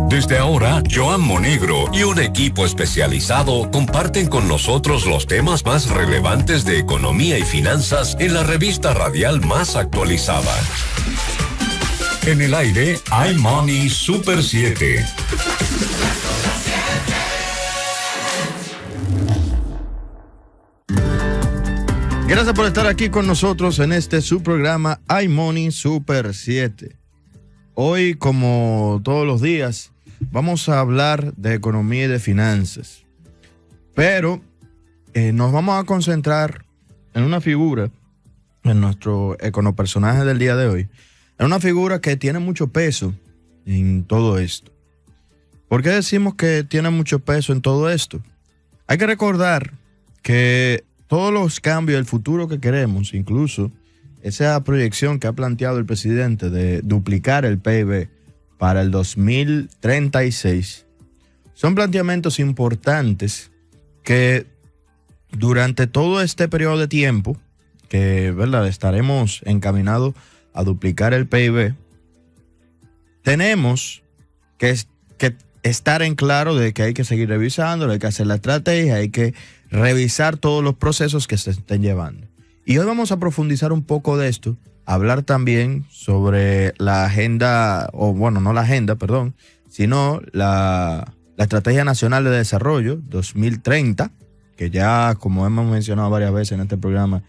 Desde ahora, Joan Monegro y un equipo especializado comparten con nosotros los temas más relevantes de economía y finanzas en la revista radial más actualizada. En el aire, iMoney Super 7. Gracias por estar aquí con nosotros en este su programa iMoney Super 7. Hoy, como todos los días, vamos a hablar de economía y de finanzas. Pero nos vamos a concentrar en una figura, en nuestro econopersonaje del día de hoy, en una figura que tiene mucho peso en todo esto. ¿Por qué decimos que tiene mucho peso en todo esto? Hay que recordar que todos los cambios del futuro que queremos, incluso esa proyección que ha planteado el presidente de duplicar el PIB para el 2036, son planteamientos importantes que durante todo este periodo de tiempo, que ¿verdad? Estaremos encaminados a duplicar el PIB, tenemos que estar en claro de que hay que seguir revisando, hay que hacer la estrategia, hay que revisar todos los procesos que se estén llevando. Y hoy vamos a profundizar un poco de esto, hablar también sobre la agenda, o bueno, no la agenda, perdón, sino la Estrategia Nacional de Desarrollo 2030, que ya, como hemos mencionado varias veces en este programa,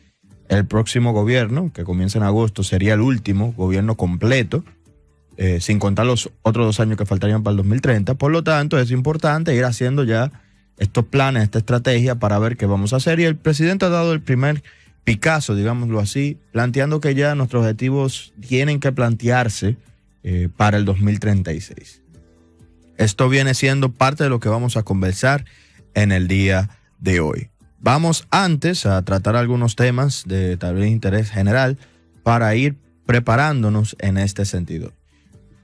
el próximo gobierno, que comienza en agosto, sería el último gobierno completo, sin contar los otros 2 años que faltarían para el 2030. Por lo tanto, es importante ir haciendo ya estos planes, esta estrategia para ver qué vamos a hacer. Y el presidente ha dado el primer Picasso, digámoslo así, planteando que ya nuestros objetivos tienen que plantearse para el 2036. Esto viene siendo parte de lo que vamos a conversar en el día de hoy. Vamos antes a tratar algunos temas de tal vez interés general para ir preparándonos en este sentido.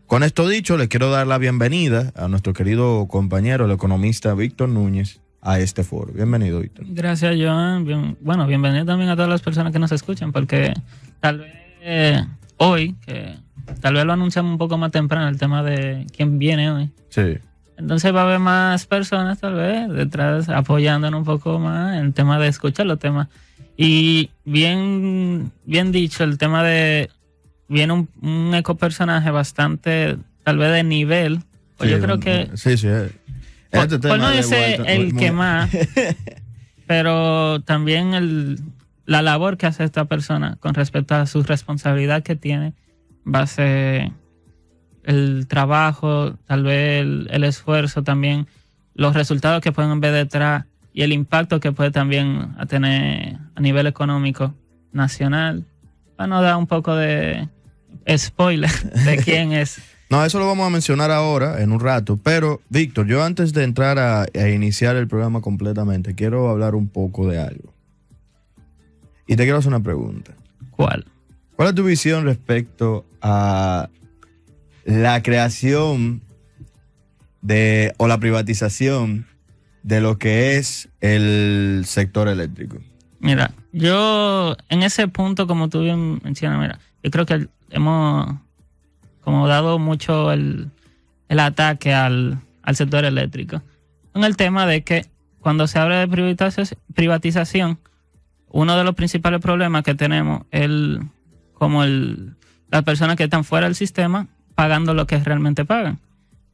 Con esto dicho, le quiero dar la bienvenida a nuestro querido compañero, el economista Víctor Núñez, a este foro. Bienvenido, Víctor. Gracias, Joan. Bienvenido también a todas las personas que nos escuchan, porque tal vez hoy, que tal vez lo anunciamos un poco más temprano, el tema de quién viene hoy. Sí. Entonces va a haber más personas tal vez detrás apoyándonos un poco más en el tema de escuchar los temas. Y bien dicho, el tema de viene un ecopersonaje bastante tal vez de nivel. Pues sí, yo creo que sí. Por no decir el que más, pero también la labor que hace esta persona con respecto a su responsabilidad que tiene, va a ser el trabajo, tal vez el esfuerzo también, los resultados que pueden ver detrás y el impacto que puede también tener a nivel económico nacional. Para no dar un poco de spoiler de quién es. No, eso lo vamos a mencionar ahora, en un rato. Pero, Víctor, yo antes de entrar a iniciar el programa completamente, quiero hablar un poco de algo. Y te quiero hacer una pregunta. ¿Cuál? ¿Cuál es tu visión respecto a la creación o la privatización de lo que es el sector eléctrico? Mira, yo en ese punto, como tú bien mencionas, yo creo que hemos como dado mucho el ataque al sector eléctrico. En el tema de que cuando se habla de privatización, uno de los principales problemas que tenemos es las personas que están fuera del sistema pagando lo que realmente pagan.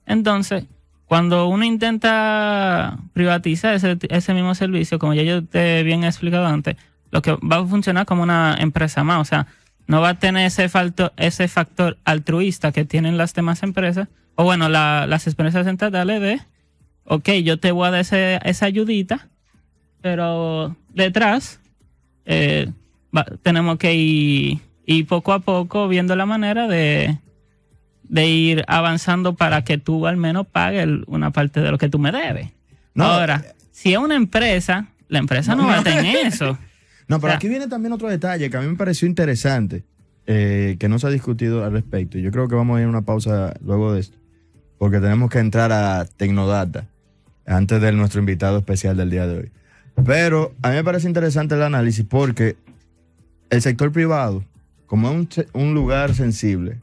Entonces, cuando uno intenta privatizar ese mismo servicio, como ya yo te bien he explicado antes, lo que va a funcionar como una empresa más, o sea, no va a tener ese factor altruista que tienen las demás empresas, o bueno, las empresas estatales de, ok, yo te voy a dar esa ayudita, pero detrás tenemos que ir poco a poco viendo la manera de ir avanzando para que tú al menos pagues una parte de lo que tú me debes. No, ahora, si es una empresa, la empresa no va a tener eso. No, pero aquí viene también otro detalle que a mí me pareció interesante, que no se ha discutido al respecto. Yo creo que vamos a ir a una pausa luego de esto, porque tenemos que entrar a Tecnodata antes de nuestro invitado especial del día de hoy. Pero a mí me parece interesante el análisis porque el sector privado, como es un lugar sensible,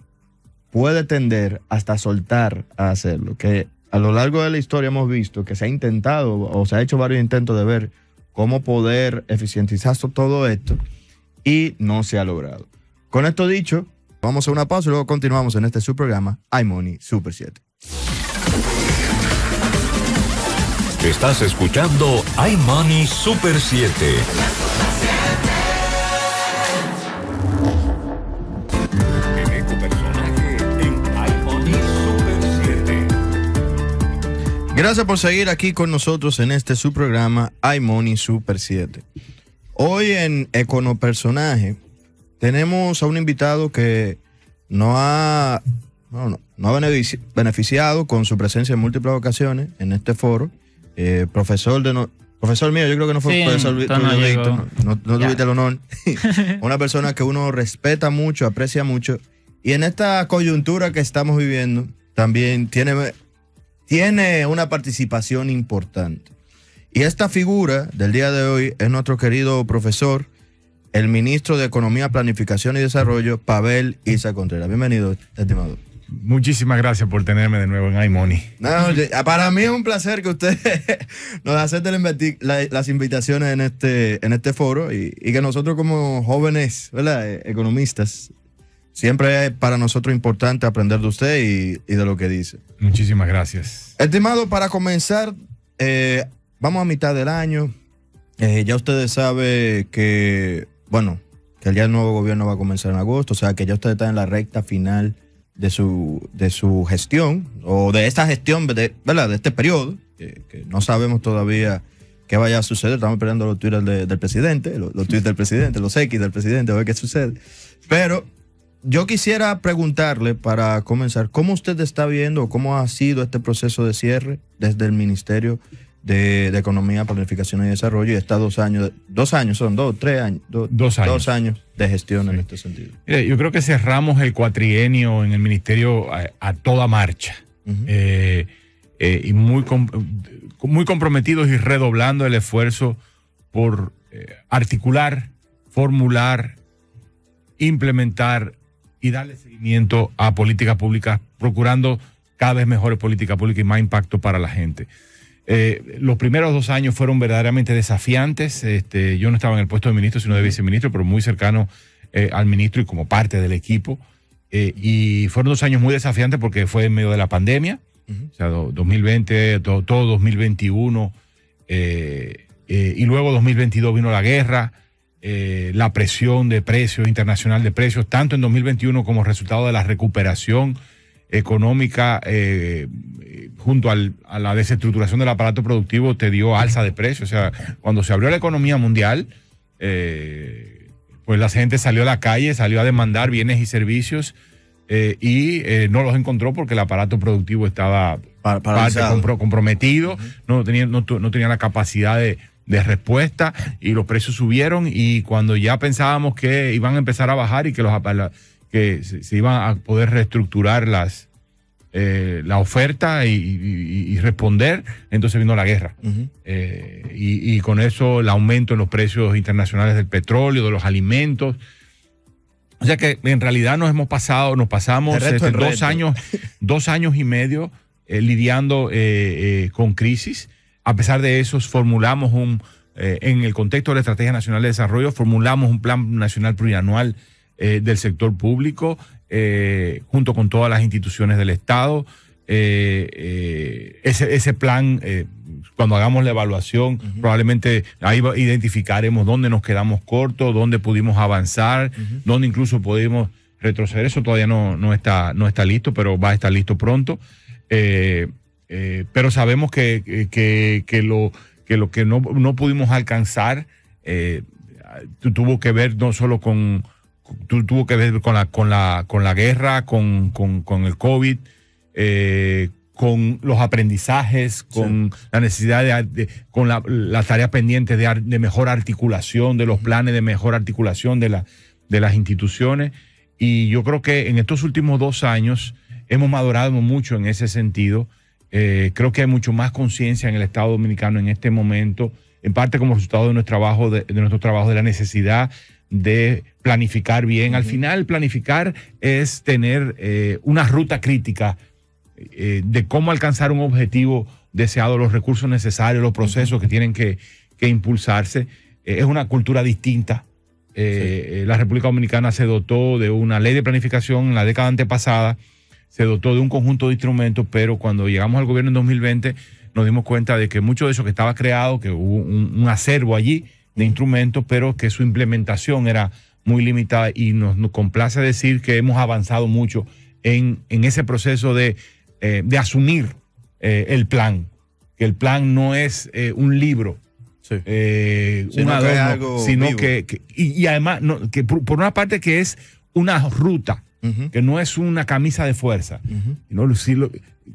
puede tender hasta soltar a hacerlo, que a lo largo de la historia hemos visto que se ha intentado o se ha hecho varios intentos de ver cómo poder eficientizar todo esto y no se ha logrado. Con esto dicho, vamos a una pausa y luego continuamos en este subprograma iMoney Super 7. Estás escuchando iMoney Super 7. Gracias por seguir aquí con nosotros en este subprograma iMoney Super 7. Hoy en Econopersonaje tenemos a un invitado que nos ha beneficiado con su presencia en múltiples ocasiones en este foro. Profesor mío, yo creo que no fue profesor Víctor, no tuviste el honor. Una persona que uno respeta mucho, aprecia mucho. Y en esta coyuntura que estamos viviendo, también tiene una participación importante. Y esta figura del día de hoy es nuestro querido profesor, el ministro de Economía, Planificación y Desarrollo, Pavel Isa Contreras. Bienvenido, estimado. Muchísimas gracias por tenerme de nuevo en iMoney. No, para mí es un placer que usted nos acepte las invitaciones en este foro y que nosotros como jóvenes, ¿verdad?, economistas, siempre es para nosotros importante aprender de usted y de lo que dice. Muchísimas gracias. Estimado, para comenzar, vamos a mitad del año. Ya ustedes saben que ya el nuevo gobierno va a comenzar en agosto, o sea que ya ustedes están en la recta final de su gestión, o de esta gestión, ¿verdad?, de este periodo, que no sabemos todavía qué vaya a suceder. Estamos esperando los tweets del presidente, los tweets del presidente, los X del presidente, a ver qué sucede. Pero yo quisiera preguntarle, para comenzar, ¿cómo usted está viendo, cómo ha sido este proceso de cierre desde el Ministerio de Economía, Planificación y Desarrollo, y está 2 años, 2 años son, 3 años, 2 años de gestión en este sentido? Mire, yo creo que cerramos el cuatrienio en el Ministerio a toda marcha, y muy comprometidos y redoblando el esfuerzo por articular, formular, implementar y darle seguimiento a políticas públicas, procurando cada vez mejores políticas públicas y más impacto para la gente. Los primeros 2 años fueron verdaderamente desafiantes. Yo no estaba en el puesto de ministro, sino de viceministro, pero muy cercano al ministro y como parte del equipo. Y fueron 2 años muy desafiantes porque fue en medio de la pandemia, o sea, 2020, todo 2021, y luego 2022 vino la guerra, la presión de precios, internacional de precios, tanto en 2021 como resultado de la recuperación económica, junto a la desestructuración del aparato productivo, te dio alza de precios. O sea, cuando se abrió la economía mundial, pues la gente salió a la calle, salió a demandar bienes y servicios, y no los encontró porque el aparato productivo estaba comprometido, no tenía la capacidad de respuesta, y los precios subieron, y cuando ya pensábamos que iban a empezar a bajar y que se iban a poder reestructurar la oferta y responder, entonces vino la guerra. Y con eso el aumento en los precios internacionales del petróleo, de los alimentos. O sea que en realidad nos pasamos 2 años y medio lidiando con crisis. A pesar de eso, formulamos en el contexto de la Estrategia Nacional de Desarrollo, formulamos un plan nacional plurianual del sector público, junto con todas las instituciones del Estado. Ese plan, cuando hagamos la evaluación, probablemente ahí identificaremos dónde nos quedamos cortos, dónde pudimos avanzar, dónde incluso pudimos retroceder. Eso todavía no está listo, pero va a estar listo pronto. Pero sabemos que lo que no pudimos alcanzar tuvo que ver no solo con la guerra, con el COVID, con los aprendizajes, con la necesidad con las tareas pendientes de mejor articulación de los planes, de mejor articulación de las instituciones. Y yo creo que en estos últimos 2 años hemos madurado mucho en ese sentido. Creo que hay mucho más conciencia en el Estado Dominicano en este momento, en parte como resultado de nuestro trabajo, de la necesidad de planificar bien. Al final, planificar es tener una ruta crítica de cómo alcanzar un objetivo deseado, los recursos necesarios, los procesos que tienen que impulsarse. Es una cultura distinta. La República Dominicana se dotó de una ley de planificación en la década antepasada, se dotó de un conjunto de instrumentos, pero cuando llegamos al gobierno en 2020 nos dimos cuenta de que mucho de eso que estaba creado, que hubo un acervo allí de instrumentos, pero que su implementación era muy limitada, y nos complace decir que hemos avanzado mucho en ese proceso de asumir el plan, que el plan no es un libro, un adorno, sino que y además que por una parte que es una ruta, que no es una camisa de fuerza.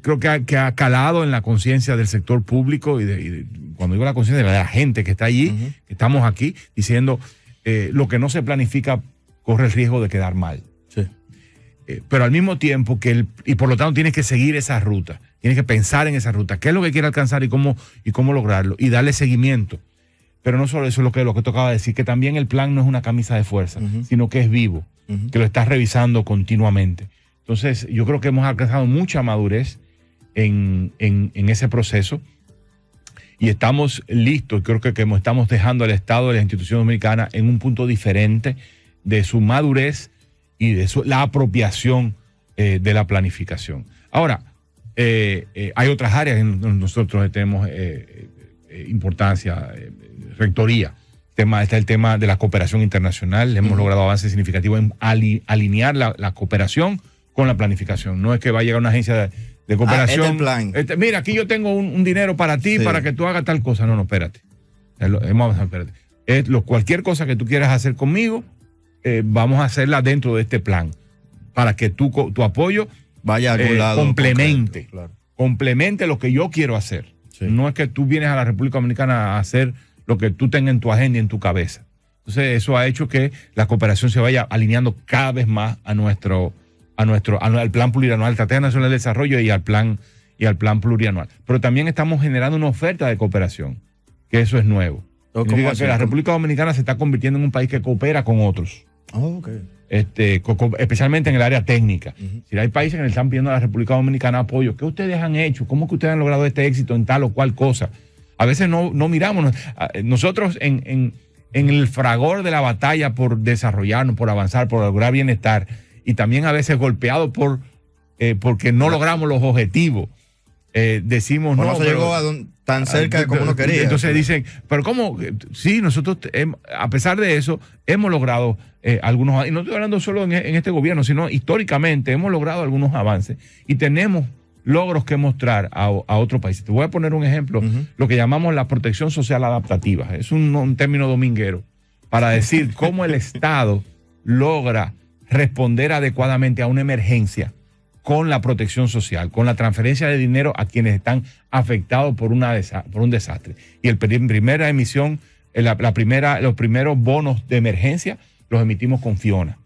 Creo que ha calado en la conciencia del sector público y cuando digo la conciencia de la gente que está allí, que estamos aquí diciendo lo que no se planifica corre el riesgo de quedar mal. Pero al mismo tiempo y por lo tanto tienes que seguir esa ruta, tienes que pensar en esa ruta, qué es lo que quiere alcanzar y cómo lograrlo, y darle seguimiento. Pero no solo eso es lo que tocaba decir, que también el plan no es una camisa de fuerza, sino que es vivo, que lo estás revisando continuamente. Entonces yo creo que hemos alcanzado mucha madurez en ese proceso y estamos listos. Creo que estamos dejando al Estado de la institución dominicana en un punto diferente de su madurez y de la apropiación de la planificación. Ahora, hay otras áreas en donde nosotros tenemos importancia, rectoría. Está el tema de la cooperación internacional. Hemos logrado avances significativos en alinear la cooperación con la planificación. No es que va a llegar una agencia de cooperación. El plan. Mira, aquí yo tengo un dinero para ti, para que tú hagas tal cosa. No, espérate. Cualquier cosa que tú quieras hacer conmigo, vamos a hacerla dentro de este plan, para que tu apoyo vaya a algún lado, complemente, claro. Complemente lo que yo quiero hacer. No es que tú vienes a la República Dominicana a hacer lo que tú tengas en tu agenda y en tu cabeza. Entonces eso ha hecho que la cooperación se vaya alineando cada vez más al plan plurianual, Estrategia Nacional de Desarrollo y al plan plurianual. Pero también estamos generando una oferta de cooperación, que eso es nuevo. Significa que la República Dominicana se está convirtiendo en un país que coopera con otros. Especialmente en el área técnica. Si hay países que le están pidiendo a la República Dominicana apoyo, ¿qué ustedes han hecho? ¿Cómo que ustedes han logrado este éxito en tal o cual cosa? A veces no miramos. Nosotros en el fragor de la batalla por desarrollarnos, por avanzar, por lograr bienestar, y también a veces golpeados porque no logramos los objetivos, decimos no se llegó tan cerca como uno quería. Entonces dicen, pero ¿cómo? Sí, nosotros a pesar de eso hemos logrado algunos, y no estoy hablando solo en este gobierno, sino históricamente hemos logrado algunos avances y tenemos logros que mostrar a otros países. Te voy a poner un ejemplo, lo que llamamos la protección social adaptativa. Es un término dominguero para decir cómo el Estado logra responder adecuadamente a una emergencia con la protección social, con la transferencia de dinero a quienes están afectados por un desastre. Y primera emisión, los primeros bonos de emergencia los emitimos con Fiona.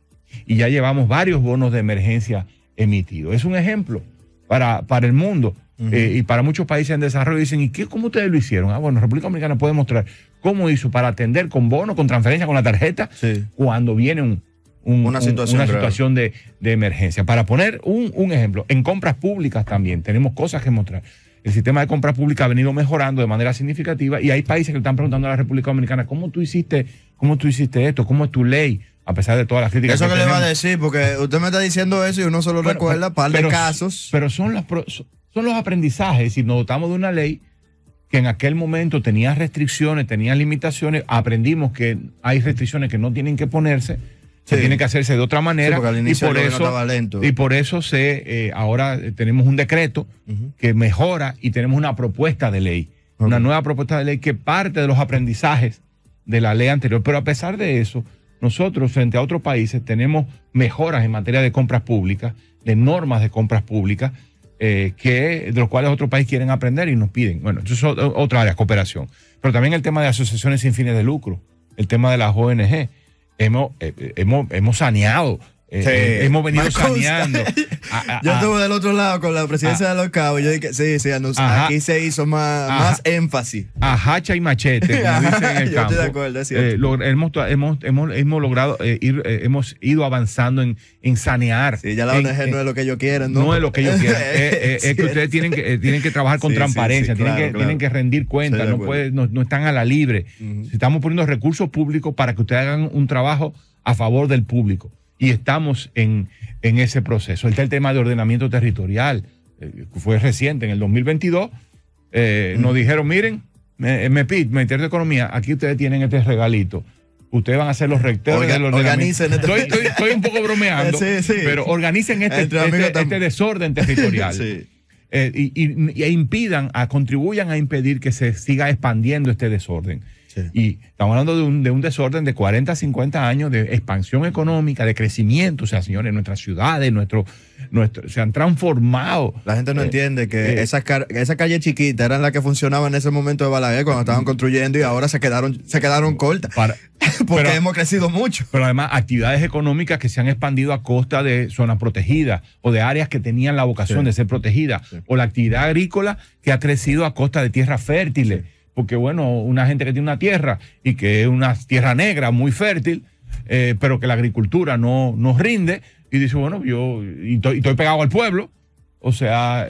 Y ya llevamos varios bonos de emergencia emitidos. Es un ejemplo para el mundo y para muchos países en desarrollo. Dicen, ¿y cómo ustedes lo hicieron? Bueno, República Dominicana puede mostrar cómo hizo para atender con bonos, con transferencia, con la tarjeta, cuando viene una situación de emergencia. Para poner un ejemplo, en compras públicas también tenemos cosas que mostrar. El sistema de compras públicas ha venido mejorando de manera significativa y hay países que le están preguntando a la República Dominicana, ¿cómo tú hiciste esto? ¿Cómo es tu ley? A pesar de todas las críticas. Eso que le va a decir, porque usted me está diciendo eso y uno solo recuerda un par de casos. Pero son los aprendizajes. Si nos dotamos de una ley que en aquel momento tenía restricciones, tenía limitaciones, aprendimos que hay restricciones que no tienen que ponerse, se tiene que hacerse de otra manera, y por eso ahora tenemos un decreto que mejora y tenemos una propuesta de ley, una nueva propuesta de ley que parte de los aprendizajes de la ley anterior. Pero a pesar de eso, nosotros frente a otros países tenemos mejoras en materia de compras públicas, de normas de compras públicas, de los cuales otros países quieren aprender y nos piden. Bueno, eso es otra área, cooperación. Pero también el tema de asociaciones sin fines de lucro, el tema de las ONG. Hemos saneado hemos venido saneando. Yo estuve del otro lado con la presidencia de los Cabos. Yo dije, sí, aquí se hizo más énfasis. A hacha y machete, como dicen en el campo. Yo estoy de acuerdo, es cierto. Hemos logrado, hemos ido avanzando en sanear. Sí, ya la ONG no es lo que ellos quieren, ¿no? No es lo que ellos quieren. Es que ustedes tienen que trabajar con transparencia, tienen que rendir cuentas, no están a la libre. Estamos poniendo recursos públicos para que ustedes hagan un trabajo a favor del público. Y estamos en ese proceso. Está el tema de ordenamiento territorial. Fue reciente, en el 2022. Nos dijeron, miren, Ministerio de Economía, aquí ustedes tienen este regalito. Ustedes van a ser los rectores del ordenamiento. Estoy un poco bromeando, pero organicen este desorden territorial. E contribuyan a impedir que se siga expandiendo este desorden. Sí. Y estamos hablando de un desorden de 40 a 50 años de expansión económica, de crecimiento. O sea, señores, nuestras ciudades, se han transformado. La gente no entiende que esa calle chiquita eran las que funcionaban en ese momento de Balaguer cuando estaban construyendo y ahora se quedaron cortas. Porque hemos crecido mucho. Pero además, actividades económicas que se han expandido a costa de zonas protegidas o de áreas que tenían la vocación de ser protegidas. Sí. O la actividad agrícola que ha crecido a costa de tierras fértiles. Sí. Porque, bueno, una gente que tiene una tierra y que es una tierra negra muy fértil, pero que la agricultura no rinde, y dice, bueno, yo estoy pegado al pueblo, o sea,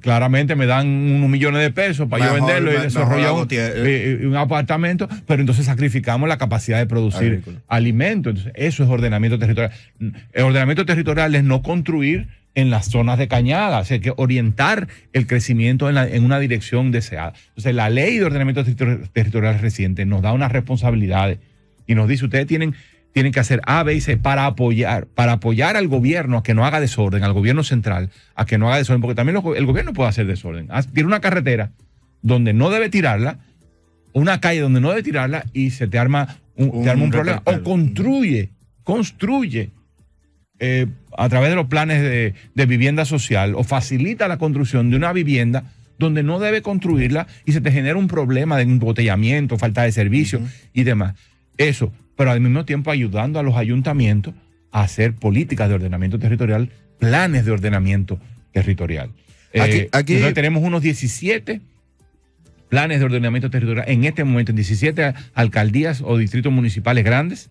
claramente me dan unos millones de pesos para yo venderlo y desarrollar un apartamento, pero entonces sacrificamos la capacidad de producir alimentos. Entonces, eso es ordenamiento territorial. El ordenamiento territorial es no construir en las zonas de cañada, o sea, que orientar el crecimiento en una dirección deseada. Entonces, la ley de ordenamiento territorial reciente nos da unas responsabilidades y nos dice, ustedes tienen que hacer A, B y C para apoyar al gobierno a que no haga desorden, al gobierno central a que no haga desorden, porque también el gobierno puede hacer desorden. Tiene una carretera donde no debe tirarla, una calle donde no debe tirarla y se te arma un problema. O construye a través de los planes de vivienda social, o facilita la construcción de una vivienda donde no debe construirla y se te genera un problema de embotellamiento, falta de servicio y demás. Eso, pero al mismo tiempo ayudando a los ayuntamientos a hacer políticas de ordenamiento territorial, planes de ordenamiento territorial. Aquí tenemos unos 17 planes de ordenamiento territorial en este momento, en 17 alcaldías o distritos municipales grandes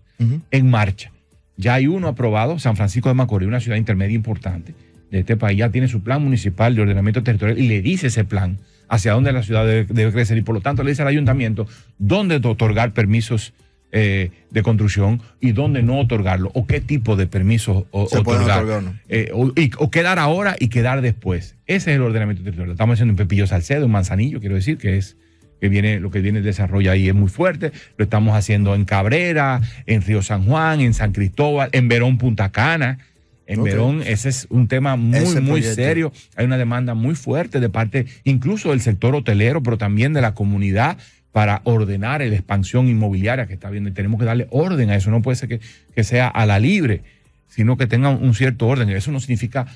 en marcha. Ya hay uno aprobado, San Francisco de Macorís, una ciudad intermedia importante de este país, ya tiene su plan municipal de ordenamiento territorial y le dice ese plan hacia dónde la ciudad debe crecer, y por lo tanto le dice al ayuntamiento dónde otorgar permisos de construcción y dónde no otorgarlo, o qué tipo de permisos otorgar, o quedar ahora y quedar después. Ese es el ordenamiento territorial. Estamos haciendo en Pepillo Salcedo, en Manzanillo, quiero decir, lo que viene el desarrollo ahí es muy fuerte. Lo estamos haciendo en Cabrera, en Río San Juan, en San Cristóbal, en Verón, Punta Cana. En Verón, ese es un tema muy serio. Hay una demanda muy fuerte de parte incluso del sector hotelero, pero también de la comunidad, para ordenar la expansión inmobiliaria que está viendo. Y tenemos que darle orden a eso. No puede ser que sea a la libre, sino que tenga un cierto orden. Eso no significa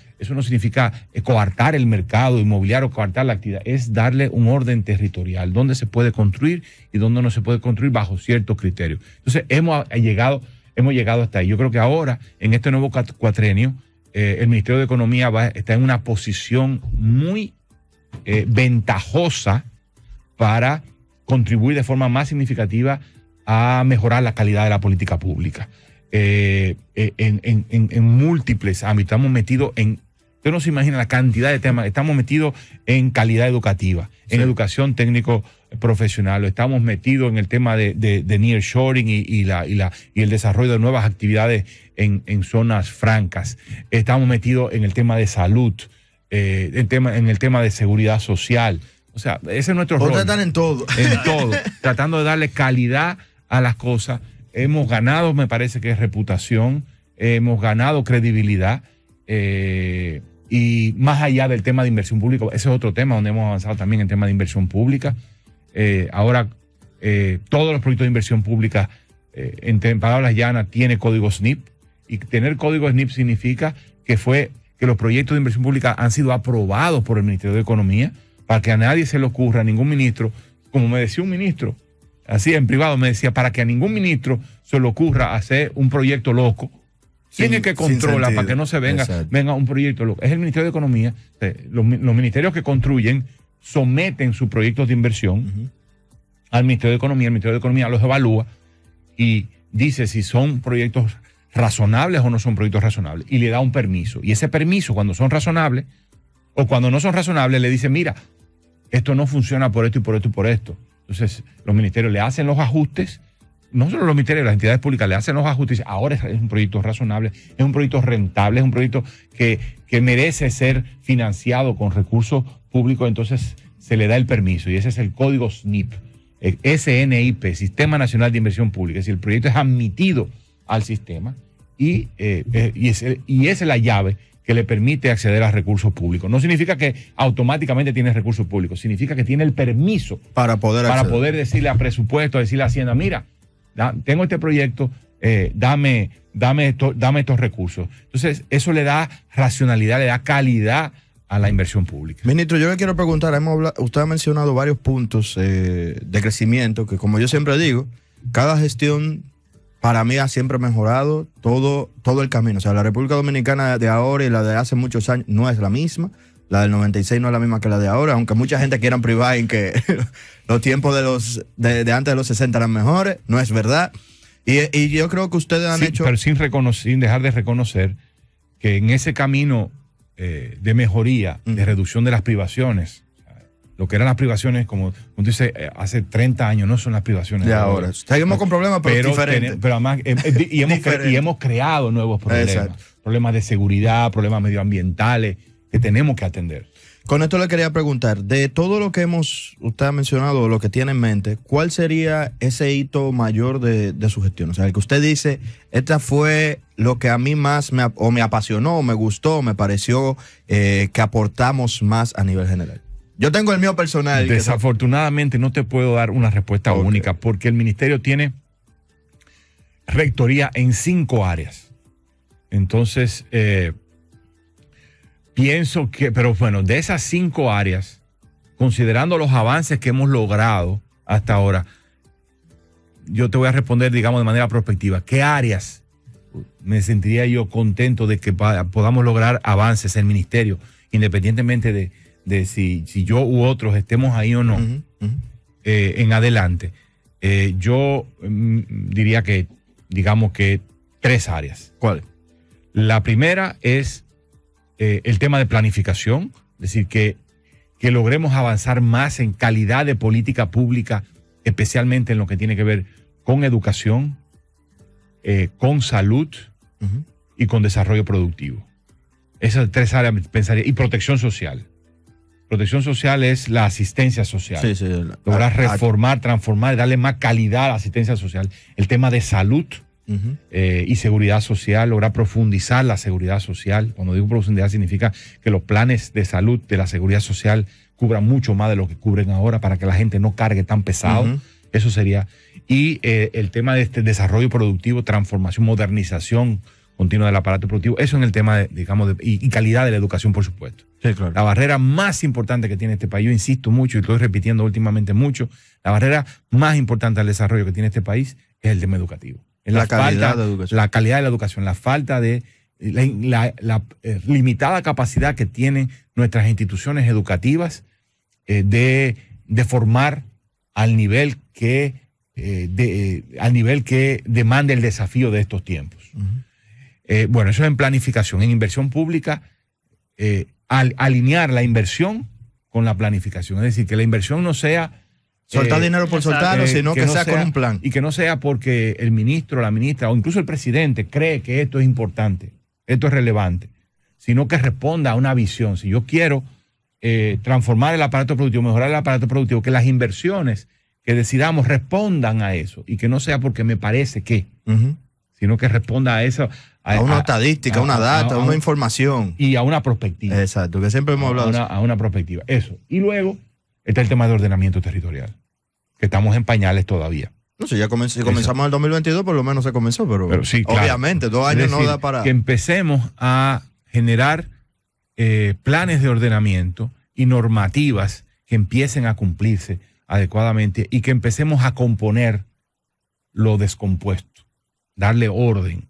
coartar el mercado inmobiliario, coartar la actividad. Es darle un orden territorial, donde se puede construir y donde no se puede construir bajo ciertos criterios. Entonces, hemos llegado hasta ahí. Yo creo que ahora, en este nuevo cuatrienio, el Ministerio de Economía está en una posición muy ventajosa para contribuir de forma más significativa a mejorar la calidad de la política pública. En múltiples ámbitos. Estamos metidos usted no se imagina la cantidad de temas. Estamos metidos en calidad educativa, en educación técnico profesional. Estamos metidos en el tema de nearshoring y el desarrollo de nuevas actividades en zonas francas. Estamos metidos en el tema de salud, en el tema de seguridad social. O sea, ese es nuestro rol. Están en todo. En todo. Tratando de darle calidad a las cosas. Hemos ganado, me parece que es reputación, hemos ganado credibilidad, y más allá del tema de inversión pública, ese es otro tema donde hemos avanzado también en tema de inversión pública. Ahora, todos los proyectos de inversión pública, en palabras llanas, tiene código SNIP, y tener código SNIP significa que los proyectos de inversión pública han sido aprobados por el Ministerio de Economía, para que a nadie se le ocurra, a ningún ministro, como me decía un ministro, así en privado me decía, para que a ningún ministro se le ocurra hacer un proyecto loco ¿Quién es que controla para que no se venga un proyecto? Es el Ministerio de Economía. Los ministerios que construyen someten sus proyectos de inversión al Ministerio de Economía. El Ministerio de Economía los evalúa y dice si son proyectos razonables o no son proyectos razonables y le da un permiso. Y ese permiso, cuando son razonables o cuando no son razonables, le dice, mira, esto no funciona por esto y por esto y por esto. Entonces, los ministerios le hacen los ajustes. No solo los ministerios, las entidades públicas le hacen los ajustes. Ahora es un proyecto razonable, es un proyecto rentable, es un proyecto que merece ser financiado con recursos públicos. Entonces se le da el permiso y ese es el código SNIP, SNIP, Sistema Nacional de Inversión Pública. Es decir, el proyecto es admitido al sistema y es la llave que le permite acceder a recursos públicos. No significa que automáticamente tiene recursos públicos, significa que tiene el permiso para poder decirle a presupuesto, decirle a Hacienda, mira, tengo este proyecto, dame estos recursos. Entonces, eso le da racionalidad, le da calidad a la inversión pública. Ministro, yo le quiero preguntar, usted ha mencionado varios puntos de crecimiento que, como yo siempre digo, cada gestión para mí ha siempre mejorado todo el camino. O sea, la República Dominicana de ahora y la de hace muchos años no es la misma. La del 96 no es la misma que la de ahora, aunque mucha gente quiera privar en que los tiempos de antes de los 60 eran mejores. No es verdad. Y yo creo que ustedes han hecho... Pero sin dejar de reconocer que en ese camino de mejoría, de reducción de las privaciones, lo que eran las privaciones, como tú dices, hace 30 años, no son las privaciones de ahora. Seguimos con problemas, pero diferentes. Pero además, y hemos creado nuevos problemas. Exacto. Problemas de seguridad, problemas medioambientales que tenemos que atender. Con esto le quería preguntar, de todo lo que usted ha mencionado, lo que tiene en mente, ¿cuál sería ese hito mayor de su gestión? O sea, el que usted dice, esta fue lo que a mí más me apasionó, me gustó, me pareció que aportamos más a nivel general. Yo tengo el mío personal. Desafortunadamente no te puedo dar una respuesta única porque el ministerio tiene rectoría en 5 áreas. Entonces, pienso que, pero bueno, de esas 5 áreas, considerando los avances que hemos logrado hasta ahora, yo te voy a responder, digamos, de manera prospectiva. ¿Qué áreas me sentiría yo contento de que podamos lograr avances en el ministerio, independientemente de si yo u otros estemos ahí o no, en adelante? Yo diría que, digamos que 3 áreas. ¿Cuál? La primera es el tema de planificación, es decir, que logremos avanzar más en calidad de política pública, especialmente en lo que tiene que ver con educación, con salud y con desarrollo productivo. Esas 3 áreas pensaría. Y protección social. Protección social es la asistencia social. Sí. Lograr reformar, transformar, darle más calidad a la asistencia social. El tema de salud y seguridad social, lograr profundizar la seguridad social. Cuando digo profundizar significa que los planes de salud de la seguridad social cubran mucho más de lo que cubren ahora para que la gente no cargue tan pesado. Eso sería. Y el tema de desarrollo productivo, transformación, modernización continua del aparato productivo. Eso en el tema y calidad de la educación, por supuesto. Sí, claro. La barrera más importante que tiene este país, yo insisto mucho y estoy repitiendo últimamente mucho, la barrera más importante al desarrollo que tiene este país es el tema educativo. Es la calidad de educación. La calidad de la educación, la falta de la limitada capacidad que tienen nuestras instituciones educativas de formar al nivel que demanda el desafío de estos tiempos. Bueno, eso es en planificación. En inversión pública, alinear la inversión con la planificación. Es decir, que la inversión no sea soltar dinero por soltarlo, sino que sea con un plan. Y que no sea porque el ministro, la ministra o incluso el presidente cree que esto es importante, esto es relevante, sino que responda a una visión. Si yo quiero transformar el aparato productivo, mejorar el aparato productivo, que las inversiones que decidamos respondan a eso y que no sea porque me parece que, sino que responda a eso. A una estadística, a una data, a una información. Y a una perspectiva. Exacto, que siempre hemos hablado. A una perspectiva. Eso. Y luego está el tema de ordenamiento territorial, que estamos en pañales todavía. No sé, ya comenzamos el 2022, por lo menos se comenzó, pero sí, claro. Obviamente, 2 años no da para... Que empecemos a generar planes de ordenamiento y normativas que empiecen a cumplirse adecuadamente y que empecemos a componer lo descompuesto, darle orden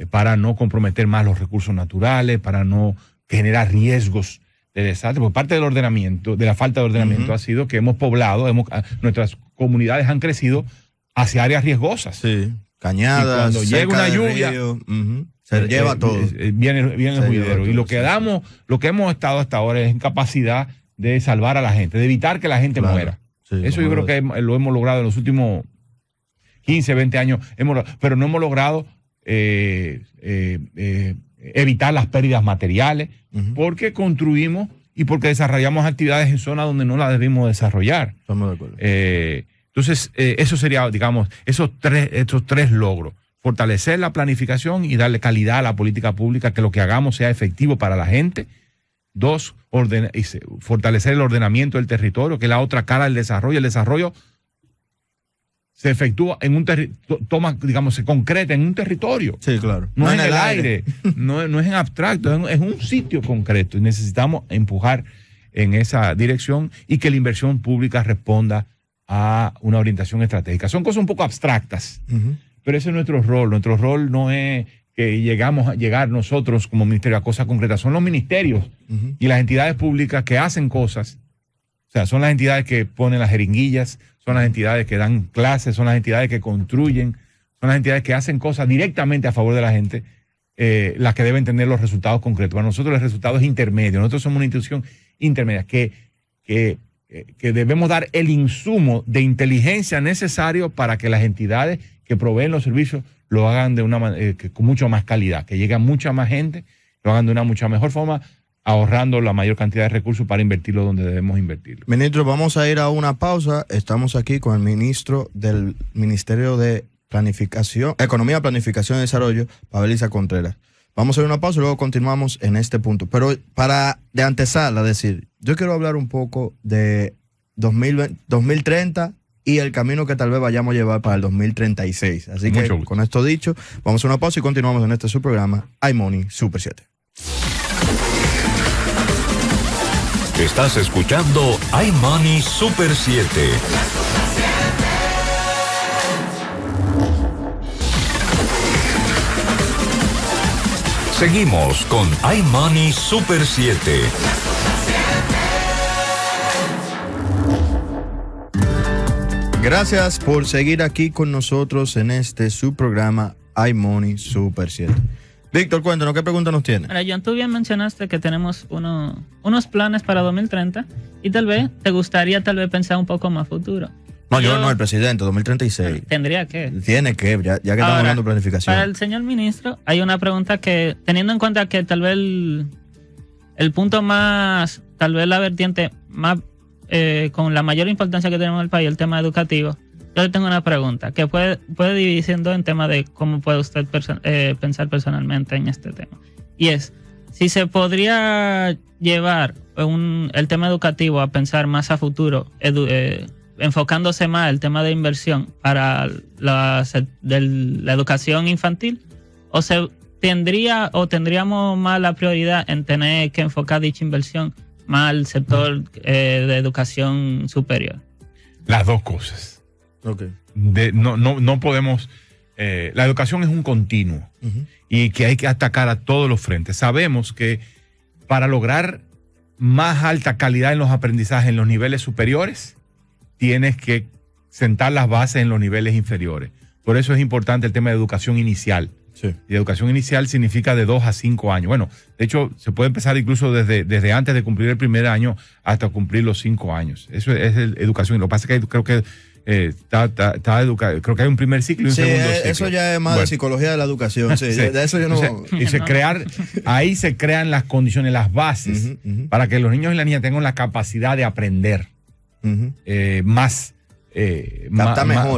para no comprometer más los recursos naturales, para no generar riesgos de desastre. Por parte del ordenamiento, de la falta de ordenamiento, ha sido que hemos poblado, nuestras comunidades han crecido hacia áreas riesgosas. Sí, cañadas, cuando llega una lluvia, se lleva todo. Viene el juidero. Y lo que hemos estado hasta ahora es en capacidad de salvar a la gente, de evitar que la gente muera. Sí, eso yo creo que lo hemos logrado en los últimos 15, 20 años, pero no hemos logrado evitar las pérdidas materiales, porque construimos y porque desarrollamos actividades en zonas donde no las debimos desarrollar. Estamos de acuerdo. Entonces, eso sería, digamos, estos tres logros. Fortalecer la planificación y darle calidad a la política pública, que lo que hagamos sea efectivo para la gente. 2, fortalecer el ordenamiento del territorio, que es la otra cara del desarrollo. El desarrollo se efectúa en un se concreta en un territorio. Sí, claro. No es en el aire, no es en abstracto, es un sitio concreto. Y necesitamos empujar en esa dirección y que la inversión pública responda a una orientación estratégica. Son cosas un poco abstractas, pero ese es nuestro rol. Nuestro rol no es que llegar nosotros como ministerio a cosas concretas. Son los ministerios y las entidades públicas que hacen cosas. O sea, son las entidades que ponen las jeringuillas, son las entidades que dan clases, son las entidades que construyen, son las entidades que hacen cosas directamente a favor de la gente, las que deben tener los resultados concretos. Para nosotros el resultado es intermedio. Nosotros somos una institución intermedia que debemos dar el insumo de inteligencia necesario para que las entidades que proveen los servicios lo hagan con mucha más calidad, que llegue a mucha más gente, lo hagan de una mucha mejor forma, ahorrando la mayor cantidad de recursos para invertirlo donde debemos invertirlo. Ministro, vamos a ir a una pausa. Estamos aquí con el ministro del Ministerio de Economía, Planificación y Desarrollo, Paveliza Contreras. Vamos a ir a una pausa y luego continuamos en este punto. Pero de antesala, decir, yo quiero hablar un poco de 2030 y el camino que tal vez vayamos a llevar para el 2036. Así que, con esto dicho, vamos a una pausa y continuamos en este subprograma iMoney Super 7. Estás escuchando iMoney Super 7. Seguimos con iMoney Super 7. Gracias por seguir aquí con nosotros en este subprograma iMoney Super 7. Víctor, cuéntanos, ¿qué pregunta nos tiene? John, tú bien mencionaste que tenemos unos planes para 2030 y tal vez te gustaría pensar un poco más futuro. No, yo no, el presidente, 2036. Tendría que. Tiene que, ya que estamos hablando de planificación. Para el señor ministro, hay una pregunta que, teniendo en cuenta que tal vez el punto más, tal vez la vertiente más, con la mayor importancia que tenemos en el país, el tema educativo, yo le tengo una pregunta que puede dividir siendo en tema de cómo puede usted pensar personalmente en este tema. Y es, si se podría llevar el tema educativo a pensar más a futuro, enfocándose más el tema de inversión para la educación infantil, o tendríamos más la prioridad en tener que enfocar dicha inversión más al sector de educación superior. Las dos cosas. Okay. No podemos. La educación es un continuo y que hay que atacar a todos los frentes. Sabemos que para lograr más alta calidad en los aprendizajes en los niveles superiores, tienes que sentar las bases en los niveles inferiores. Por eso es importante el tema de educación inicial. Sí. Y educación inicial significa de 2 a 5 años. Bueno, de hecho, se puede empezar incluso desde antes de cumplir el primer año hasta cumplir los 5 años. Eso es educación. Lo que pasa es que creo que está educado. Creo que hay un primer ciclo y un segundo ciclo. Eso ya es más de psicología de la educación. Sí, sí. De eso yo no. Ahí se crean las condiciones, las bases, para que los niños y las niñas tengan la capacidad de aprender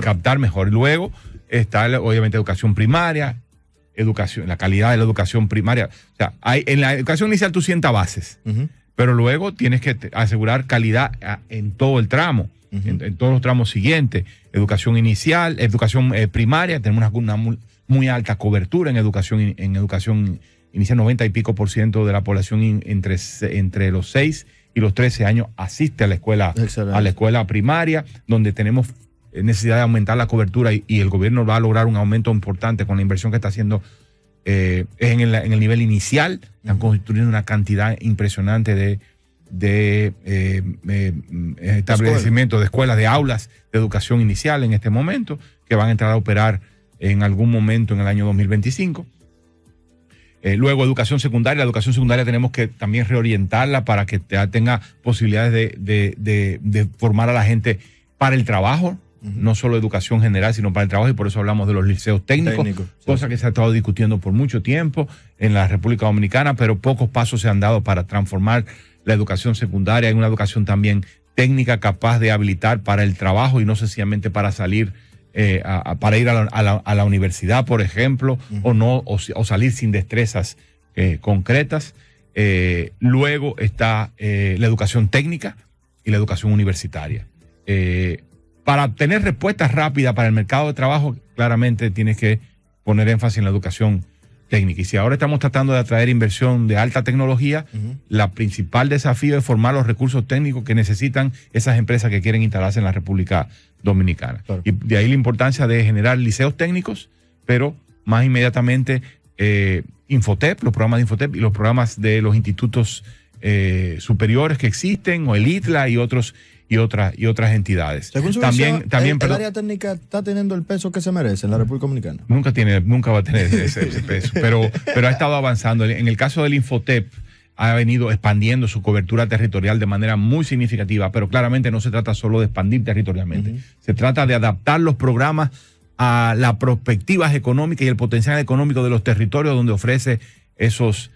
captar mejor. Luego está, obviamente, educación primaria, la calidad de la educación primaria. O sea, en la educación inicial tú sientas bases, pero luego tienes que asegurar calidad en todo el tramo. En todos los tramos siguientes, educación inicial, educación primaria, tenemos una muy alta cobertura en educación inicial, 90 y pico % de la población entre los 6 y los 13 años asiste a la escuela primaria, donde tenemos necesidad de aumentar la cobertura y el gobierno va a lograr un aumento importante con la inversión que está haciendo es en el nivel inicial. Están construyendo una cantidad impresionante de establecimientos, de escuelas, de aulas de educación inicial en este momento, que van a entrar a operar en algún momento en el año 2025. Luego, educación secundaria. La educación secundaria tenemos que también reorientarla para que tenga posibilidades de formar a la gente para el trabajo, no solo educación general, sino para el trabajo, y por eso hablamos de los liceos técnicos, cosa que se ha estado discutiendo por mucho tiempo en la República Dominicana, pero pocos pasos se han dado para transformar la educación secundaria en una educación también técnica capaz de habilitar para el trabajo y no sencillamente para salir, para ir a la universidad, por ejemplo, o salir sin destrezas concretas. Luego está la educación técnica y la educación universitaria. Para obtener respuestas rápidas para el mercado de trabajo, claramente tienes que poner énfasis en la educación técnica. Y si ahora estamos tratando de atraer inversión de alta tecnología, la principal desafío es formar los recursos técnicos que necesitan esas empresas que quieren instalarse en la República Dominicana. Claro. Y de ahí la importancia de generar liceos técnicos, pero más inmediatamente Infotep, los programas de Infotep y los programas de los institutos superiores que existen, o el ITLA y otras entidades. Según su visión, el área técnica está teniendo el peso que se merece en la República Dominicana. Nunca va a tener ese peso, pero ha estado avanzando. En el caso del Infotep, ha venido expandiendo su cobertura territorial de manera muy significativa, pero claramente no se trata solo de expandir territorialmente. Se trata de adaptar los programas a las perspectivas económicas y el potencial económico de los territorios donde ofrece esos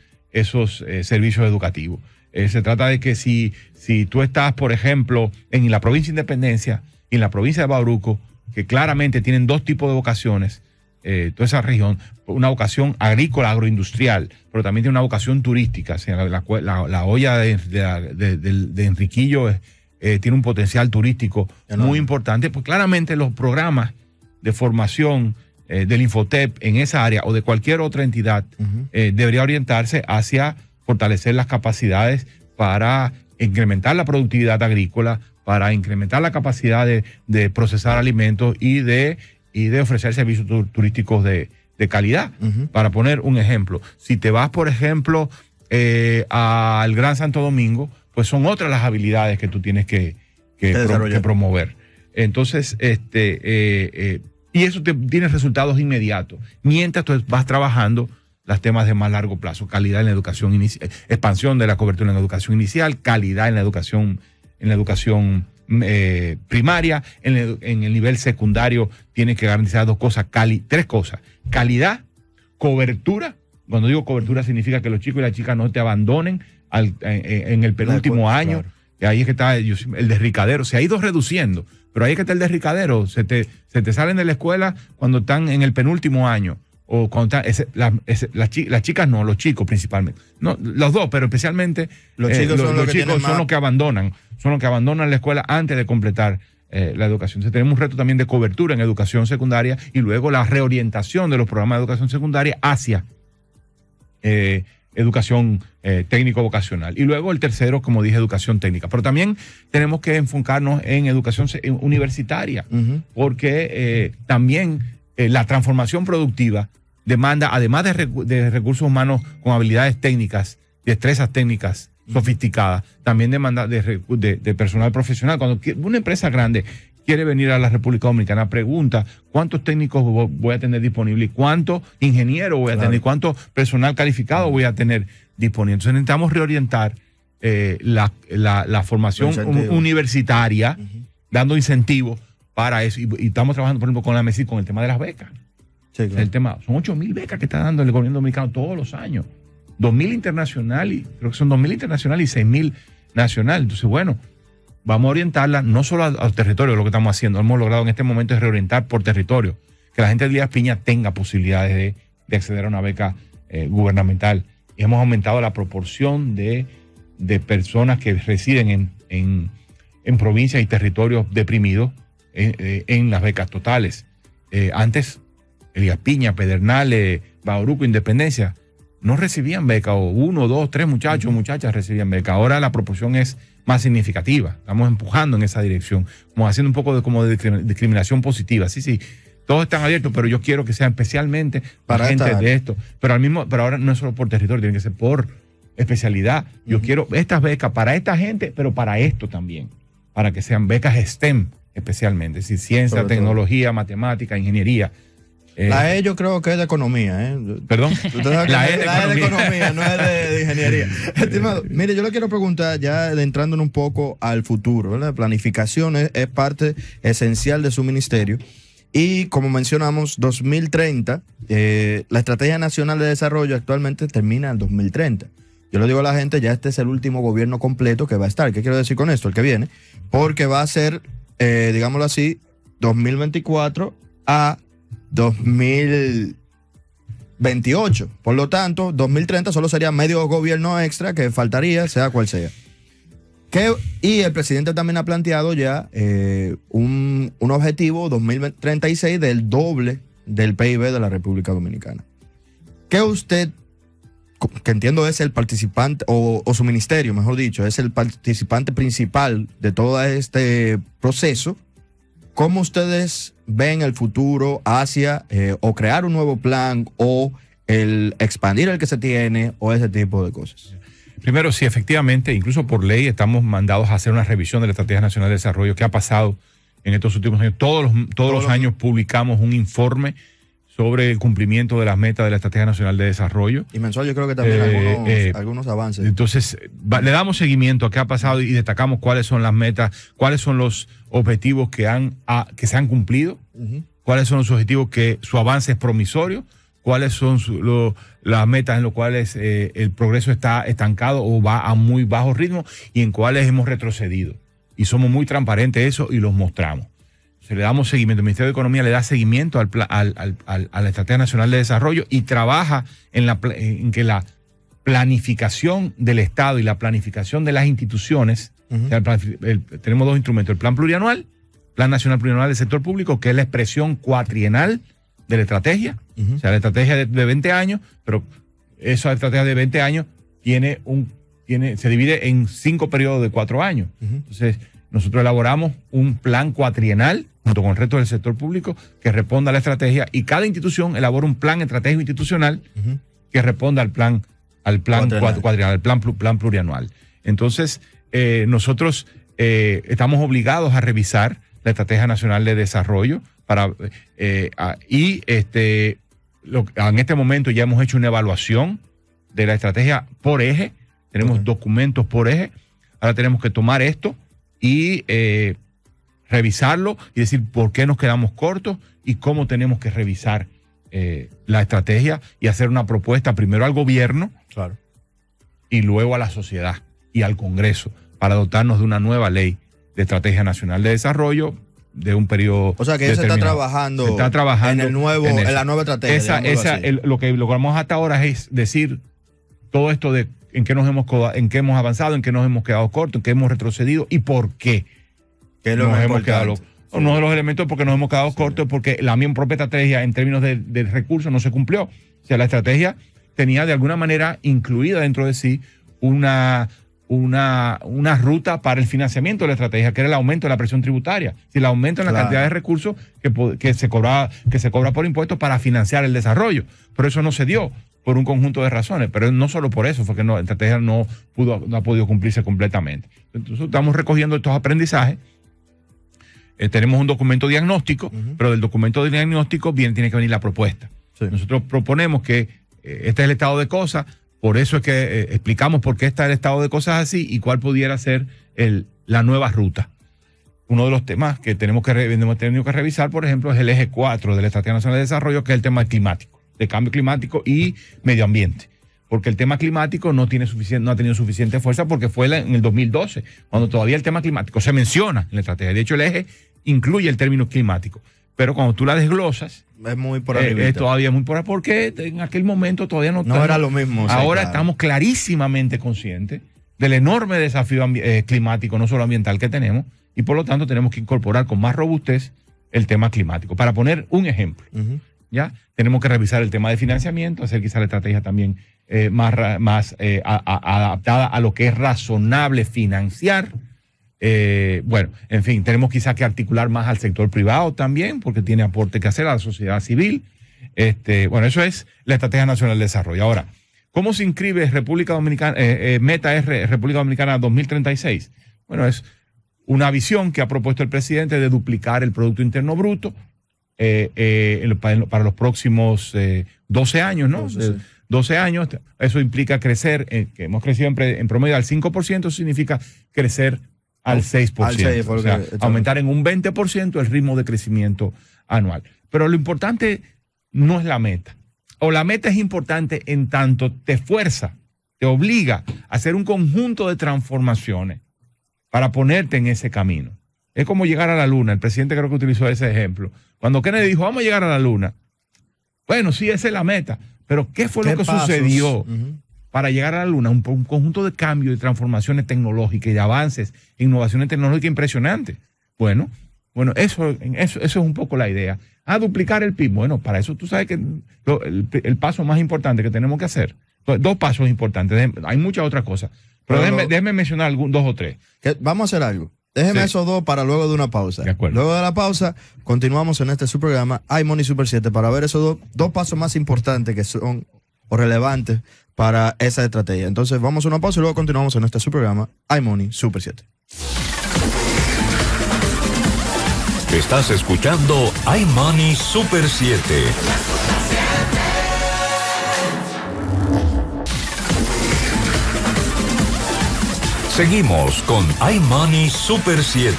servicios educativos. Se trata de que si tú estás, por ejemplo, en la provincia de Independencia y en la provincia de Bauruco, que claramente tienen dos tipos de vocaciones, toda esa región, una vocación agrícola, agroindustrial, pero también tiene una vocación turística. O sea, la olla de Enriquillo tiene un potencial turístico muy importante, pues claramente los programas de formación del Infotep en esa área o de cualquier otra entidad debería orientarse hacia fortalecer las capacidades para incrementar la productividad agrícola, para incrementar la capacidad de procesar alimentos y de ofrecer servicios turísticos de calidad. Para poner un ejemplo, si te vas, por ejemplo, al Gran Santo Domingo, pues son otras las habilidades que tú tienes que promover. Entonces, y eso tiene resultados inmediatos, mientras tú vas trabajando los temas de más largo plazo: calidad en la educación inicial, expansión de la cobertura en la educación inicial, calidad en la educación primaria, en el nivel secundario tiene que garantizar tres cosas: calidad, cobertura. Cuando digo cobertura significa que los chicos y las chicas no te abandonen en el penúltimo año. Claro. Y ahí es que está el desricadero. Se ha ido reduciendo, pero ahí es que está el desricadero. Se te salen de la escuela cuando están en el penúltimo año. O cuando las chicas no, los chicos principalmente. No, los dos, pero especialmente los chicos son los que abandonan. Son los que abandonan la escuela antes de completar la educación. Entonces, tenemos un reto también de cobertura en educación secundaria y luego la reorientación de los programas de educación secundaria hacia educación técnico-vocacional. Y luego el tercero, como dije, educación técnica. Pero también tenemos que enfocarnos en educación universitaria, porque también la transformación productiva demanda, además de recursos humanos con habilidades técnicas, destrezas técnicas sofisticadas, también demanda de personal profesional. Cuando una empresa grande quiere venir a la República Dominicana, pregunta cuántos técnicos voy a tener disponible y cuántos ingenieros voy a tener, cuánto personal calificado voy a tener disponible. Entonces necesitamos reorientar la formación universitaria, dando incentivos para eso. Y estamos trabajando, por ejemplo, con la MESI con el tema de las becas. Sí, claro. Son 8,000 becas que está dando el gobierno dominicano todos los años. 2,000 internacionales, creo que son 2,000 internacionales y 6,000 nacionales. Entonces, bueno, vamos a orientarla no solo a los territorios, lo que estamos haciendo. Hemos logrado en este momento es reorientar por territorio, que la gente de Elías Piña tenga posibilidades de acceder a una beca gubernamental. Y hemos aumentado la proporción de personas que residen en provincias y territorios deprimidos en las becas totales. Antes, Elías Piña, Pedernales, Bauruco, Independencia, no recibían beca, o 1, 2, 3 muchachos o muchachas recibían beca. Ahora la proporción es más significativa. Estamos empujando en esa dirección, como haciendo un poco de discriminación positiva. Sí, Todos están abiertos, pero yo quiero que sean especialmente para gente de esto. Pero ahora no es solo por territorio, tiene que ser por especialidad. Yo quiero estas becas para esta gente, pero para esto también. Para que sean becas STEM especialmente. Es decir, ciencia, tecnología, matemática, ingeniería. La E yo creo que es de economía. ¿Perdón? La E de economía, no es de ingeniería. Estimado, mire, yo le quiero preguntar, ya entrándonos un poco al futuro, ¿verdad? Planificación es parte esencial de su ministerio. Y como mencionamos, 2030, la Estrategia Nacional de Desarrollo actualmente termina en 2030. Yo le digo a la gente, ya este es el último gobierno completo que va a estar. ¿Qué quiero decir con esto? El que viene. Porque va a ser, digámoslo así, 2024 a 2028. Por lo tanto, 2030 solo sería medio gobierno extra que faltaría, sea cual sea. Y el presidente también ha planteado ya un objetivo 2036 del doble del PIB de la República Dominicana. ¿Qué usted, que entiendo es el participante, o su ministerio, mejor dicho, es el participante principal de todo este proceso, cómo ustedes ven el futuro hacia o crear un nuevo plan o el expandir el que se tiene o ese tipo de cosas? Primero, sí, efectivamente, incluso por ley estamos mandados a hacer una revisión de la Estrategia Nacional de Desarrollo. ¿Qué ha pasado en estos últimos años? Todos los años publicamos un informe sobre el cumplimiento de las metas de la Estrategia Nacional de Desarrollo. Y mensual yo creo que también algunos avances. Entonces, le damos seguimiento a qué ha pasado y destacamos cuáles son las metas, cuáles son los objetivos que se han cumplido, cuáles son los objetivos que su avance es promisorio, cuáles son las metas en las cuales el progreso está estancado o va a muy bajo ritmo y en cuáles hemos retrocedido. Y somos muy transparentes eso y los mostramos. Le damos seguimiento. El Ministerio de Economía le da seguimiento a la Estrategia Nacional de Desarrollo y trabaja en que la planificación del Estado y la planificación de las instituciones, tenemos dos instrumentos, el Plan Plurianual, Plan Nacional Plurianual del Sector Público, que es la expresión cuatrienal de la estrategia, o sea, la estrategia de 20 años, pero esa estrategia de 20 años se divide en 5 periodos de 4 años. Entonces, nosotros elaboramos un plan cuatrienal junto con el resto del sector público que responda a la estrategia y cada institución elabora un plan estratégico institucional que responda al plan cuatrienal, al plan plurianual. Entonces, nosotros estamos obligados a revisar la Estrategia Nacional de Desarrollo en este momento ya hemos hecho una evaluación de la estrategia por eje, tenemos documentos por eje, ahora tenemos que tomar esto y revisarlo y decir por qué nos quedamos cortos y cómo tenemos que revisar la estrategia y hacer una propuesta primero al gobierno y luego a la sociedad y al Congreso para dotarnos de una nueva ley de Estrategia Nacional de Desarrollo de un periodo. O sea que se está trabajando en la nueva estrategia. Lo que logramos hasta ahora es decir todo esto de en qué hemos avanzado, en qué nos hemos quedado cortos, en qué hemos retrocedido y por qué. Uno de los elementos porque nos hemos quedado cortos es porque la misma propia estrategia en términos de recursos no se cumplió. O sea, la estrategia tenía de alguna manera incluida dentro de sí una ruta para el financiamiento de la estrategia, que era el aumento de la presión tributaria. Si el aumento en la cantidad de recursos que se cobra por impuestos para financiar el desarrollo. Pero eso no se dio por un conjunto de razones, pero no solo por eso, fue que la estrategia no ha podido cumplirse completamente. Entonces estamos recogiendo estos aprendizajes. Tenemos un documento diagnóstico, pero del documento de diagnóstico tiene que venir la propuesta. Sí. Nosotros proponemos que este es el estado de cosas, por eso es que explicamos por qué está el estado de cosas así y cuál pudiera ser la nueva ruta. Uno de los temas que hemos tenido que revisar, por ejemplo, es el eje 4 de la Estrategia Nacional de Desarrollo, que es el tema climático, de cambio climático y medio ambiente. Porque el tema climático no ha tenido suficiente fuerza porque fue en el 2012, cuando todavía el tema climático se menciona en la estrategia. De hecho, el eje incluye el término climático. Pero cuando tú la desglosas, es muy por arriba. Es todavía muy por arriba, porque en aquel momento todavía no era lo mismo. Ahora estamos clarísimamente conscientes del enorme desafío climático, no solo ambiental, que tenemos, y por lo tanto tenemos que incorporar con más robustez el tema climático. Para poner un ejemplo, ¿ya? Tenemos que revisar el tema de financiamiento, hacer quizá la estrategia también más adaptada a lo que es razonable financiar Bueno, en fin, tenemos quizás que articular más al sector privado también, porque tiene aporte que hacer a la sociedad civil. Bueno, eso es la Estrategia Nacional de Desarrollo. Ahora, ¿cómo se inscribe República Dominicana, Meta R República Dominicana 2036? Bueno, es una visión que ha propuesto el presidente de duplicar el Producto Interno Bruto para los próximos 12 años, ¿no? 12 años. Eso implica crecer, que hemos crecido en promedio al 5%, eso significa crecer al 6%. Al 6, o sea, aumentar en un 20% el ritmo de crecimiento anual. Pero lo importante no es la meta. O la meta es importante en tanto te fuerza, te obliga a hacer un conjunto de transformaciones para ponerte en ese camino. Es como llegar a la luna. El presidente creo que utilizó ese ejemplo. Cuando Kennedy dijo, vamos a llegar a la luna. Bueno, sí, esa es la meta. Pero ¿qué fue lo que sucedió para llegar a la luna? Un conjunto de cambios, de transformaciones tecnológicas y de avances, innovaciones tecnológicas impresionantes. Bueno, eso es un poco la idea. Duplicar el PIB. Bueno, para eso tú sabes que el paso más importante que tenemos que hacer, dos pasos importantes, hay muchas otras cosas, pero déjeme mencionar dos o tres. Vamos a hacer algo. Déjeme esos dos para luego de una pausa. De acuerdo. Luego de la pausa, continuamos en su programa iMoney Super 7 para ver esos dos pasos más importantes que son o relevantes para esa estrategia. Entonces vamos a una pausa y luego continuamos en su programa iMoney Super 7. Estás escuchando iMoney Super 7. Seguimos con iMoney Super 7.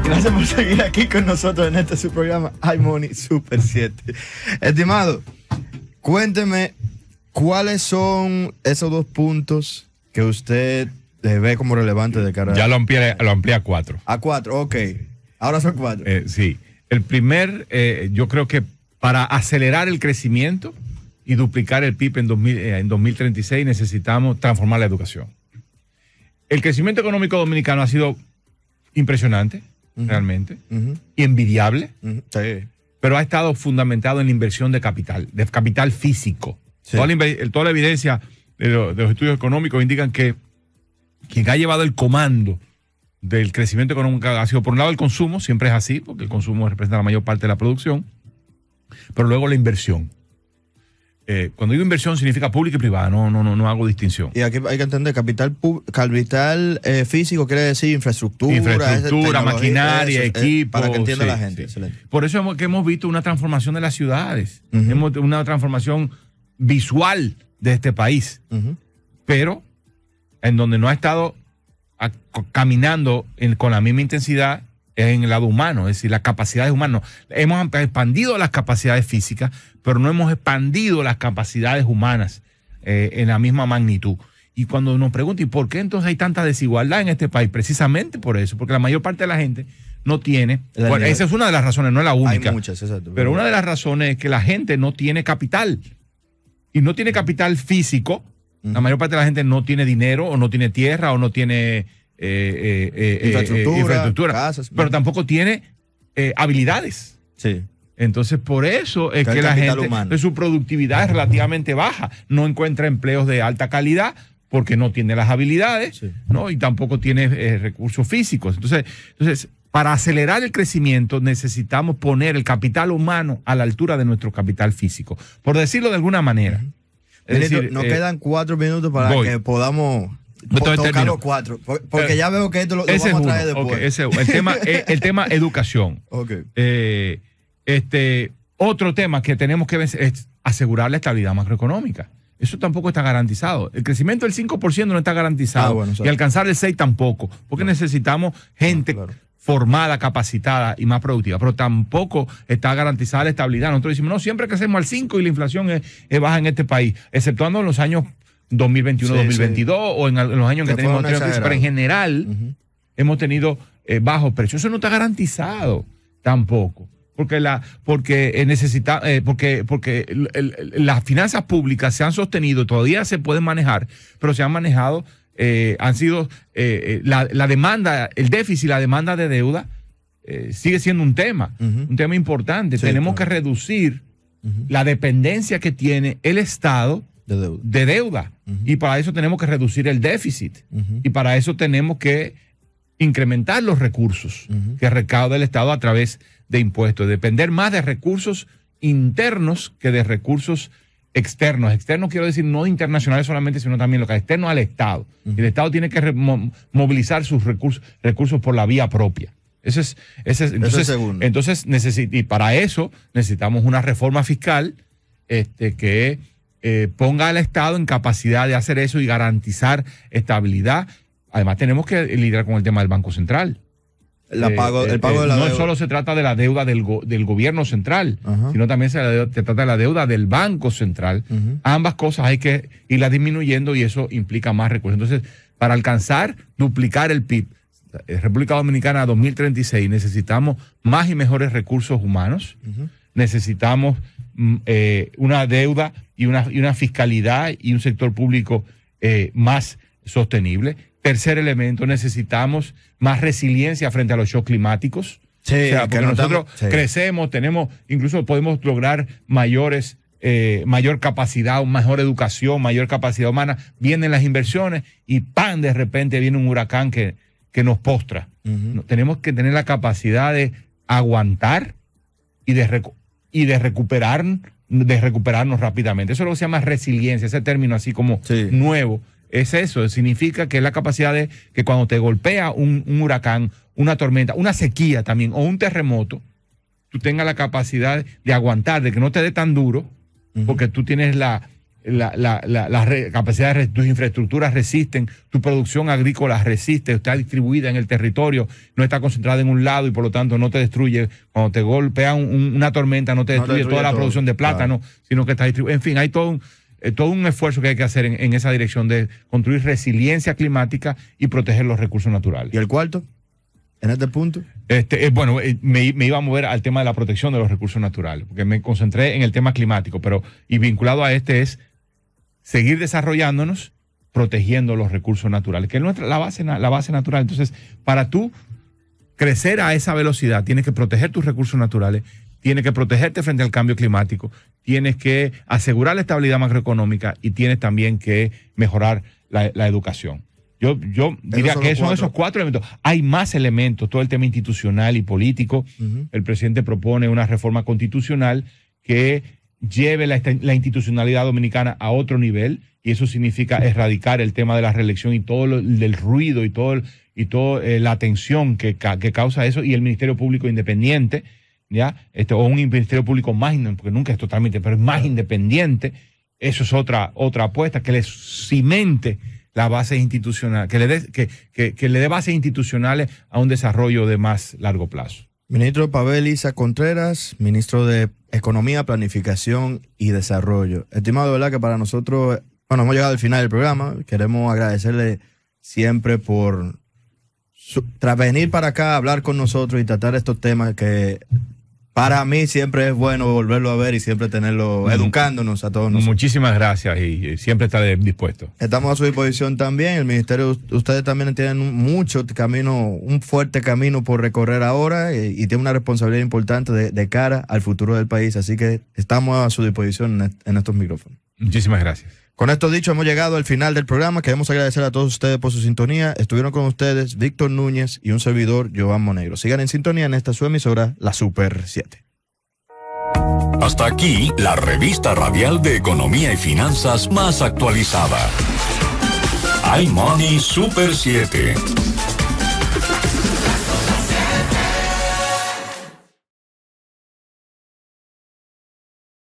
Gracias por seguir aquí con nosotros en su programa iMoney Super 7. Estimado, cuénteme cuáles son esos dos puntos que usted ve como relevante de cara. Ya lo amplié a 4. A 4, ok. Ahora son 4. Sí. El primer, yo creo que para acelerar el crecimiento y duplicar el PIB en 2036 necesitamos transformar la educación. El crecimiento económico dominicano ha sido impresionante, realmente, y envidiable, sí, pero ha estado fundamentado en la inversión de capital físico. Sí. Toda la evidencia de los estudios económicos indican que quien ha llevado el comando del crecimiento económico ha sido, por un lado, el consumo, siempre es así, porque el consumo representa la mayor parte de la producción, pero luego la inversión. Cuando digo inversión significa pública y privada, no hago distinción. Y aquí hay que entender, capital físico quiere decir infraestructura, maquinaria, equipo. Para que entienda la gente. Sí. Por eso hemos visto una transformación de las ciudades, una transformación visual de este país, pero en donde no ha estado caminando con la misma intensidad es en el lado humano, es decir, las capacidades humanas. Hemos expandido las capacidades físicas, pero no hemos expandido las capacidades humanas en la misma magnitud. Y cuando nos preguntan, ¿y por qué entonces hay tanta desigualdad en este país? Precisamente por eso, porque la mayor parte de la gente no tiene. Bueno, esa es una de las razones, no es la única. Hay muchas, exacto. Pero una de las razones es que la gente no tiene capital. Y no tiene capital físico. La mayor parte de la gente no tiene dinero, o no tiene tierra, o no tiene infraestructura, casas, pero tampoco tiene habilidades. Sí. Entonces, por eso es que la gente, su productividad es relativamente baja. No encuentra empleos de alta calidad porque no tiene las habilidades, ¿no? Y tampoco tiene recursos físicos. Entonces, para acelerar el crecimiento necesitamos poner el capital humano a la altura de nuestro capital físico, por decirlo de alguna manera. Es decir, nos quedan 4 minutos para que podamos tocar los 4. Porque ya veo que esto lo vamos a traer después. Okay, el tema educación. Okay. Otro tema que tenemos que ver es asegurar la estabilidad macroeconómica. Eso tampoco está garantizado. El crecimiento del 5% no está garantizado. Y alcanzar el 6% tampoco. Porque necesitamos gente formada, capacitada y más productiva. Pero tampoco está garantizada la estabilidad. Nosotros decimos, no, siempre crecemos al 5% y la inflación es baja en este país, exceptuando en los años 2021, 2022 o en los años que tenemos crisis. Pero en general hemos tenido bajos precios. Eso no está garantizado tampoco. Porque las finanzas públicas se han sostenido, todavía se pueden manejar, pero se han manejado, han sido la demanda, el déficit, la demanda de deuda sigue siendo un tema importante. Sí, tenemos que reducir la dependencia que tiene el Estado de deuda. Y para eso tenemos que reducir el déficit. Y para eso tenemos que incrementar los recursos que recauda el Estado a través de impuestos. Depender más de recursos internos que de recursos externos. Externos quiero decir no internacionales solamente, sino también local. Externos al Estado. El Estado tiene que movilizar sus recursos por la vía propia. Entonces y para eso necesitamos una reforma fiscal que ponga al Estado en capacidad de hacer eso y garantizar estabilidad. Además tenemos que lidiar con el tema del Banco Central. El pago de la no deuda. Solo se trata de la deuda del gobierno central, sino también se trata de la deuda del Banco Central. Ambas cosas hay que irlas disminuyendo y eso implica más recursos. Entonces, para alcanzar, duplicar el PIB, República Dominicana 2036, necesitamos más y mejores recursos humanos, necesitamos una deuda y una fiscalidad y un sector público más sostenible. Tercer elemento, necesitamos más resiliencia frente a los shocks climáticos. Sí, o sea, porque nosotros crecemos, incluso podemos lograr mayor capacidad, mejor educación, mayor capacidad humana. Vienen las inversiones y ¡pam! De repente viene un huracán que nos postra. Tenemos que tener la capacidad de aguantar y de recuperarnos rápidamente. Eso es lo que se llama resiliencia, ese término así como nuevo. Es eso, significa que es la capacidad de que cuando te golpea un huracán, una tormenta, una sequía también, o un terremoto, tú tengas la capacidad de aguantar, de que no te dé tan duro, porque tú tienes la capacidad, tus infraestructuras resisten, tu producción agrícola resiste, está distribuida en el territorio, no está concentrada en un lado y por lo tanto no te destruye. Cuando te golpea una tormenta, no te destruye toda la producción de plátano, sino que está distribuida. En fin, hay todo un esfuerzo que hay que hacer en esa dirección de construir resiliencia climática y proteger los recursos naturales. ¿Y el cuarto? En este punto. Me iba a mover al tema de la protección de los recursos naturales, porque me concentré en el tema climático, y vinculado a este es seguir desarrollándonos, protegiendo los recursos naturales, que es la base natural. Entonces, para tú crecer a esa velocidad, tienes que proteger tus recursos naturales, tienes que protegerte frente al cambio climático, tienes que asegurar la estabilidad macroeconómica y tienes también que mejorar la educación. Yo diría que son esos 4 elementos. Hay más elementos, todo el tema institucional y político. El presidente propone una reforma constitucional que lleve la institucionalidad dominicana a otro nivel, y eso significa erradicar el tema de la reelección y todo del ruido y toda la tensión que causa eso, y el Ministerio Público Independiente, ¿ya? O un Ministerio Público más, porque nunca es totalmente, pero es más independiente. Eso es otra apuesta, que le cimente la base institucional, que le dé bases institucionales a un desarrollo de más largo plazo. Ministro Pavel Isa Contreras, ministro de Economía, Planificación y Desarrollo. Estimado, de verdad que para nosotros, hemos llegado al final del programa. Queremos agradecerle siempre por venir para acá, hablar con nosotros y tratar estos temas que para mí siempre es bueno volverlo a ver y siempre tenerlo educándonos a todos nosotros. Muchísimas gracias y siempre está dispuesto. Estamos a su disposición también. El ministerio, ustedes también tienen un fuerte camino por recorrer ahora y tienen una responsabilidad importante de cara al futuro del país. Así que estamos a su disposición en estos micrófonos. Muchísimas gracias. Con esto dicho, hemos llegado al final del programa. Queremos agradecer a todos ustedes por su sintonía. Estuvieron con ustedes Víctor Núñez y un servidor, Joan Monegro. Sigan en sintonía en esta su emisora, la Super 7. Hasta aquí, la revista radial de economía y finanzas más actualizada. iMoney Super 7.